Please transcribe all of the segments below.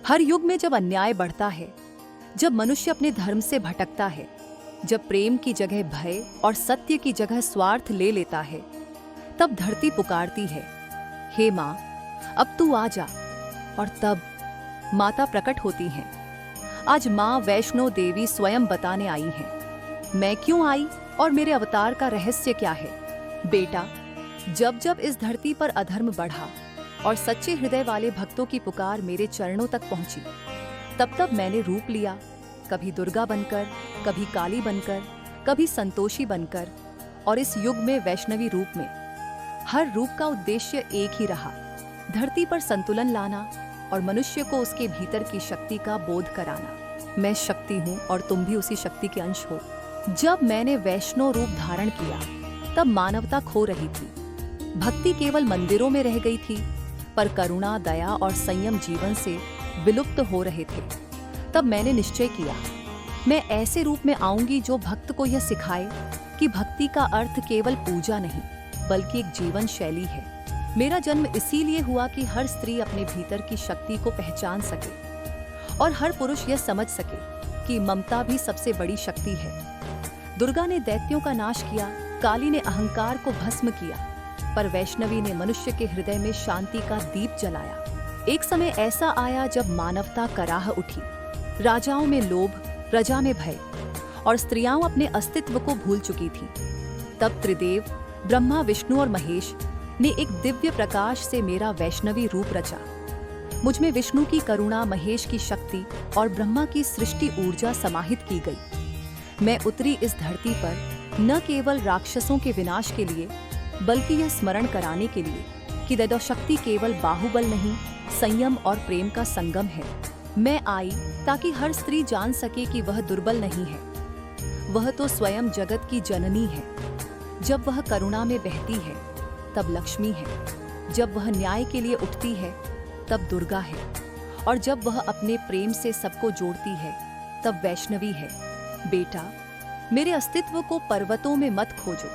हर युग में जब अन्याय बढ़ता है, जब मनुष्य अपने धर्म से भटकता है, जब प्रेम की जगह भय और सत्य की जगह स्वार्थ ले लेता है, तब धरती पुकारती है, हे माँ, अब तू आ जा। और तब माता प्रकट होती हैं। आज माँ वैष्णो देवी स्वयं बताने आई हैं, मैं क्यों आई और मेरे अवतार का रहस्य क्या है। बेटा, जब जब इस धरती पर अधर्म बढ़ा और सच्चे हृदय वाले भक्तों की पुकार मेरे चरणों तक पहुंची, तब तब मैंने रूप लिया, कभी दुर्गा बनकर, कभी काली बनकर, कभी संतोषी बनकर, और इस युग में वैष्णवी रूप में। हर रूप का उद्देश्य एक ही रहा, धरती पर संतुलन लाना और मनुष्य को उसके भीतर की शक्ति का बोध कराना। मैं शक्ति हूँ और तुम भी उसी शक्ति के अंश हो। जब मैंने वैष्णव रूप धारण किया, तब मानवता खो रही थी। भक्ति केवल मंदिरों में रह गई थी, पर करुणा, दया और संयम जीवन से विलुप्त हो रहे थे। तब मैंने निश्चय किया, मैं ऐसे रूप में आऊंगी जो भक्त को यह सिखाए कि भक्ति का अर्थ केवल पूजा नहीं, बल्कि एक जीवन शैली है। मेरा जन्म इसीलिए हुआ कि हर स्त्री अपने भीतर की शक्ति को पहचान सके और हर पुरुष यह समझ सके कि ममता भी सबसे बड़ी शक्ति है। दुर्गा ने दैत्यों का नाश किया, काली ने अहंकार को भस्म किया, पर वैष्णवी ने मनुष्य के हृदय में शांति का दीप जलाया। एक समय ऐसा आया जब मानवता कराह उठी, राजाओं में लोभ, प्रजा में भय, और स्त्रियां अपने अस्तित्व को भूल चुकी थीं। तब त्रिदेव ब्रह्मा, विष्णु और महेश ने एक दिव्य प्रकाश से मेरा वैष्णवी रूप रचा। मुझ में विष्णु की करुणा, महेश की शक्ति और ब्रह्मा की सृष्टि ऊर्जा समाहित की गई। मैं उतरी इस धरती पर न केवल राक्षसों के विनाश के लिए, बल्कि यह स्मरण कराने के लिए कि दैवशक्ति केवल बाहुबल नहीं, संयम और प्रेम का संगम है। मैं आई ताकि हर स्त्री जान सके कि वह दुर्बल नहीं है, वह तो स्वयं जगत की जननी है। जब वह करुणा में बहती है, तब लक्ष्मी है। जब वह न्याय के लिए उठती है, तब दुर्गा है। और जब वह अपने प्रेम से सबको जोड़ती है, तब वैष्णवी है। बेटा, मेरे अस्तित्व को पर्वतों में मत खोजो,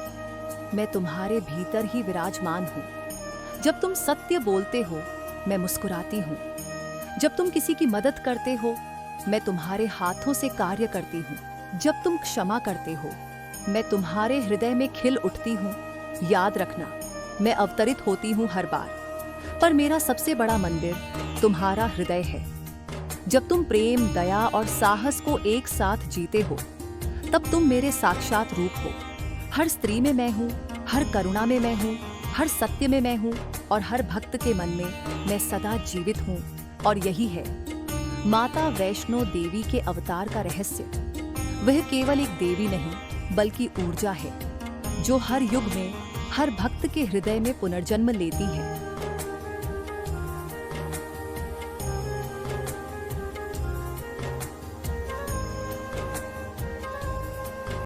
मैं तुम्हारे भीतर ही विराजमान हूँ। जब तुम सत्य बोलते हो, मैं मुस्कुराती हूँ। जब तुम किसी की मदद करते हो, मैं तुम्हारे हाथों से कार्य करती हूँ। जब तुम क्षमा करते हो, मैं तुम्हारे हृदय में खिल उठती हूँ। याद रखना, मैं अवतरित होती हूँ हर बार, पर मेरा सबसे बड़ा मंदिर तुम्हारा हृदय है। जब तुम प्रेम, दया और साहस को एक साथ जीते हो, तब तुम मेरे साक्षात रूप हो। हर स्त्री में मैं हूँ, हर करुणा में मैं हूँ, हर सत्य में मैं हूँ, और हर भक्त के मन में मैं सदा जीवित हूँ। और यही है माता वैष्णो देवी के अवतार का रहस्य। वह केवल एक देवी नहीं, बल्कि ऊर्जा है, जो हर युग में हर भक्त के हृदय में पुनर्जन्म लेती है।